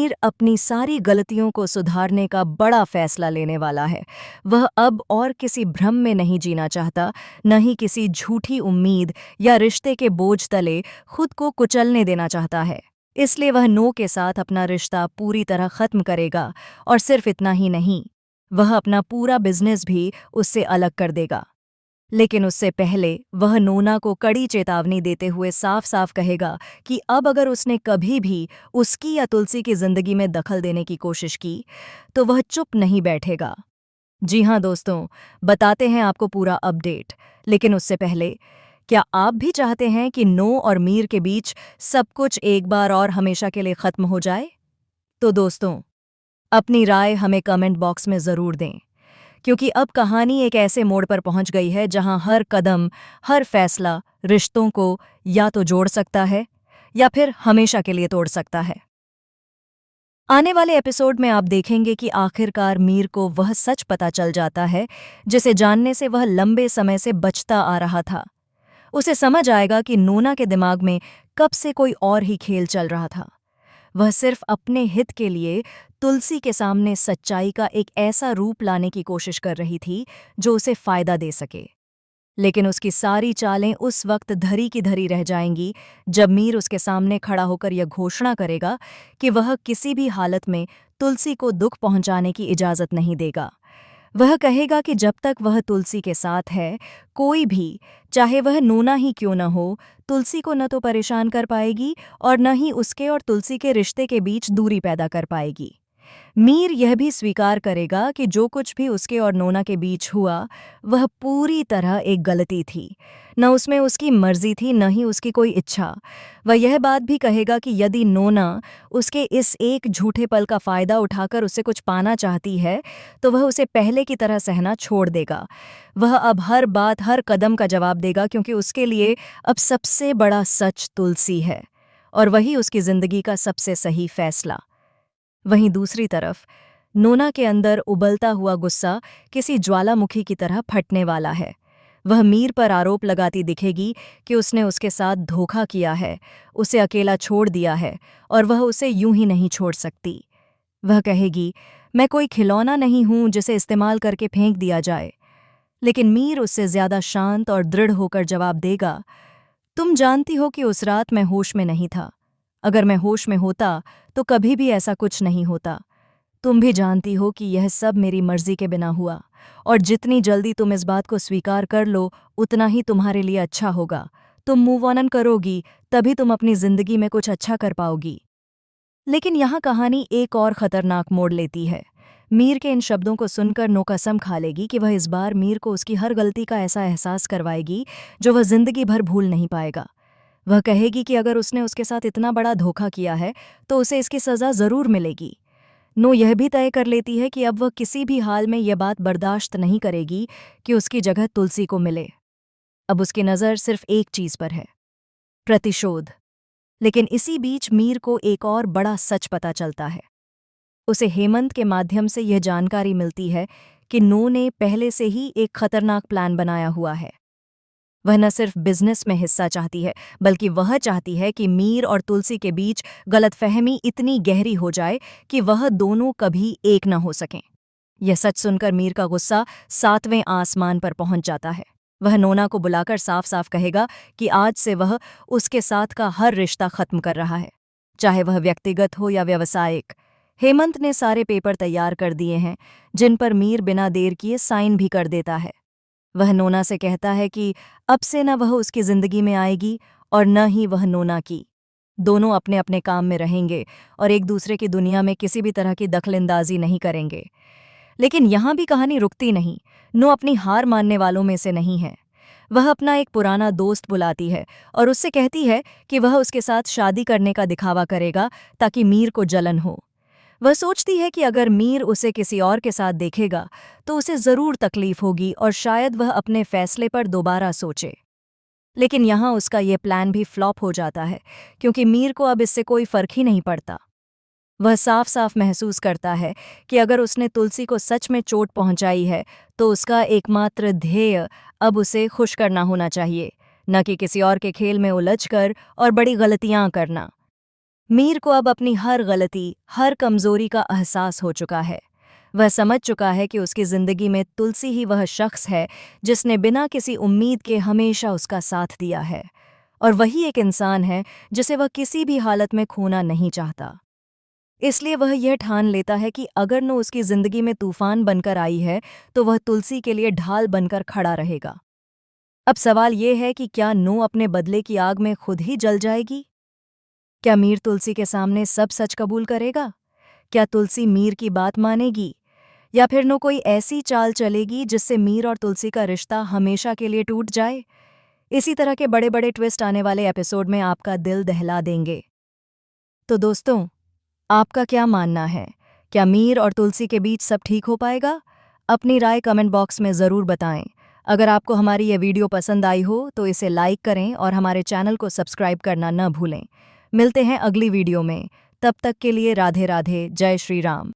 मीर अपनी सारी गलतियों को सुधारने का बड़ा फैसला लेने वाला है। वह अब और किसी भ्रम में नहीं जीना चाहता, न ही किसी झूठी उम्मीद या रिश्ते के बोझ तले खुद को कुचलने देना चाहता है। इसलिए वह नो के साथ अपना रिश्ता पूरी तरह खत्म करेगा, और सिर्फ इतना ही नहीं, वह अपना पूरा बिजनेस भी उससे अलग कर देगा। लेकिन उससे पहले वह नोना को कड़ी चेतावनी देते हुए साफ साफ कहेगा कि अब अगर उसने कभी भी उसकी या तुलसी की जिंदगी में दखल देने की कोशिश की, तो वह चुप नहीं बैठेगा। जी हाँ दोस्तों, बताते हैं आपको पूरा अपडेट। लेकिन उससे पहले, क्या आप भी चाहते हैं कि नो और मीर के बीच सब कुछ एक बार और हमेशा के लिए खत्म हो जाए? तो दोस्तों, अपनी राय हमें कमेंट बॉक्स में ज़रूर दें, क्योंकि अब कहानी एक ऐसे मोड़ पर पहुंच गई है जहां हर कदम, हर फैसला रिश्तों को या तो जोड़ सकता है या फिर हमेशा के लिए तोड़ सकता है। आने वाले एपिसोड में आप देखेंगे कि आखिरकार मीर को वह सच पता चल जाता है जिसे जानने से वह लंबे समय से बचता आ रहा था। उसे समझ आएगा कि नोना के दिमाग में कब से कोई और ही खेल चल रहा था। वह सिर्फ अपने हित के लिए तुलसी के सामने सच्चाई का एक ऐसा रूप लाने की कोशिश कर रही थी जो उसे फायदा दे सके। लेकिन उसकी सारी चालें उस वक्त धरी की धरी रह जाएंगी जब मीर उसके सामने खड़ा होकर यह घोषणा करेगा कि वह किसी भी हालत में तुलसी को दुख पहुंचाने की इजाजत नहीं देगा। वह कहेगा कि जब तक वह तुलसी के साथ है, कोई भी, चाहे वह नोना ही क्यों न हो, तुलसी को न तो परेशान कर पाएगी और न ही उसके और तुलसी के रिश्ते के बीच दूरी पैदा कर पाएगी। मीर यह भी स्वीकार करेगा कि जो कुछ भी उसके और नोना के बीच हुआ, वह पूरी तरह एक गलती थी। न उसमें उसकी मर्जी थी, न ही उसकी कोई इच्छा। वह यह बात भी कहेगा कि यदि नोना उसके इस एक झूठे पल का फ़ायदा उठाकर उससे कुछ पाना चाहती है, तो वह उसे पहले की तरह सहना छोड़ देगा। वह अब हर बात, हर कदम का जवाब देगा, क्योंकि उसके लिए अब सबसे बड़ा सच तुलसी है, और वही उसकी ज़िंदगी का सबसे सही फैसला। वहीं दूसरी तरफ नोना के अंदर उबलता हुआ गुस्सा किसी ज्वालामुखी की तरह फटने वाला है। वह मीर पर आरोप लगाती दिखेगी कि उसने उसके साथ धोखा किया है, उसे अकेला छोड़ दिया है, और वह उसे यूं ही नहीं छोड़ सकती। वह कहेगी, मैं कोई खिलौना नहीं हूं जिसे इस्तेमाल करके फेंक दिया जाए। लेकिन मीर उससे ज्यादा शांत और दृढ़ होकर जवाब देगा, तुम जानती हो कि उस रात मैं होश में नहीं था। अगर मैं होश में होता तो कभी भी ऐसा कुछ नहीं होता। तुम भी जानती हो कि यह सब मेरी मर्जी के बिना हुआ, और जितनी जल्दी तुम इस बात को स्वीकार कर लो, उतना ही तुम्हारे लिए अच्छा होगा। तुम मूव ऑन करोगी, तभी तुम अपनी जिंदगी में कुछ अच्छा कर पाओगी। लेकिन यहाँ कहानी एक और खतरनाक मोड़ लेती है। मीर के इन शब्दों को सुनकर नो कसम खा लेगी कि वह इस बार मीर को उसकी हर गलती का ऐसा एहसास करवाएगी जो वह जिंदगी भर भूल नहीं पाएगा। वह कहेगी कि अगर उसने उसके साथ इतना बड़ा धोखा किया है, तो उसे इसकी सज़ा ज़रूर मिलेगी। नो यह भी तय कर लेती है कि अब वह किसी भी हाल में यह बात बर्दाश्त नहीं करेगी कि उसकी जगह तुलसी को मिले। अब उसकी नज़र सिर्फ एक चीज़ पर है, प्रतिशोध। लेकिन इसी बीच मीर को एक और बड़ा सच पता चलता है। उसे हेमंत के माध्यम से यह जानकारी मिलती है कि नो ने पहले से ही एक खतरनाक प्लान बनाया हुआ है। वह न सिर्फ बिजनेस में हिस्सा चाहती है, बल्कि वह चाहती है कि मीर और तुलसी के बीच गलतफहमी इतनी गहरी हो जाए कि वह दोनों कभी एक न हो सकें। यह सच सुनकर मीर का गुस्सा 7वें आसमान पर पहुंच जाता है। वह नोना को बुलाकर साफ साफ कहेगा कि आज से वह उसके साथ का हर रिश्ता खत्म कर रहा है, चाहे वह व्यक्तिगत हो या व्यावसायिक। हेमंत ने सारे पेपर तैयार कर दिए हैं, जिन पर मीर बिना देर किए साइन भी कर देता है। वह नोना से कहता है कि अब से न वह उसकी जिंदगी में आएगी और न ही वह नोना की। दोनों अपने अपने काम में रहेंगे और एक दूसरे की दुनिया में किसी भी तरह की दखलंदाजी नहीं करेंगे। लेकिन यहाँ भी कहानी रुकती नहीं। नो अपनी हार मानने वालों में से नहीं है। वह अपना एक पुराना दोस्त बुलाती है और उससे कहती है कि वह उसके साथ शादी करने का दिखावा करेगा ताकि मीर को जलन हो। वह सोचती है कि अगर मीर उसे किसी और के साथ देखेगा तो उसे ज़रूर तकलीफ होगी और शायद वह अपने फैसले पर दोबारा सोचे। लेकिन यहाँ उसका ये प्लान भी फ्लॉप हो जाता है, क्योंकि मीर को अब इससे कोई फर्क ही नहीं पड़ता। वह साफ साफ महसूस करता है कि अगर उसने तुलसी को सच में चोट पहुंचाई है, तो उसका एकमात्र ध्येय अब उसे खुश करना होना चाहिए, न कि किसी और के खेल में उलझकर और बड़ी गलतियां करना। मीर को अब अपनी हर गलती, हर कमजोरी का एहसास हो चुका है। वह समझ चुका है कि उसकी जिंदगी में तुलसी ही वह शख्स है जिसने बिना किसी उम्मीद के हमेशा उसका साथ दिया है, और वही एक इंसान है जिसे वह किसी भी हालत में खोना नहीं चाहता। इसलिए वह यह ठान लेता है कि अगर नो उसकी जिंदगी में तूफान बनकर आई है तो वह तुलसी के लिए ढाल बनकर खड़ा रहेगा। अब सवाल यह है कि क्या नो अपने बदले की आग में खुद ही जल जाएगी? क्या मीर तुलसी के सामने सब सच कबूल करेगा? क्या तुलसी मीर की बात मानेगी, या फिर नो कोई ऐसी चाल चलेगी जिससे मीर और तुलसी का रिश्ता हमेशा के लिए टूट जाए? इसी तरह के बड़े बड़े ट्विस्ट आने वाले एपिसोड में आपका दिल दहला देंगे। तो दोस्तों, आपका क्या मानना है? क्या मीर और तुलसी के बीच सब ठीक हो पाएगा? अपनी राय कमेंट बॉक्स में ज़रूर बताएं। अगर आपको हमारी ये वीडियो पसंद आई हो तो इसे लाइक करें और हमारे चैनल को सब्सक्राइब करना न भूलें। मिलते हैं अगली वीडियो में। तब तक के लिए राधे राधे, जय श्री राम।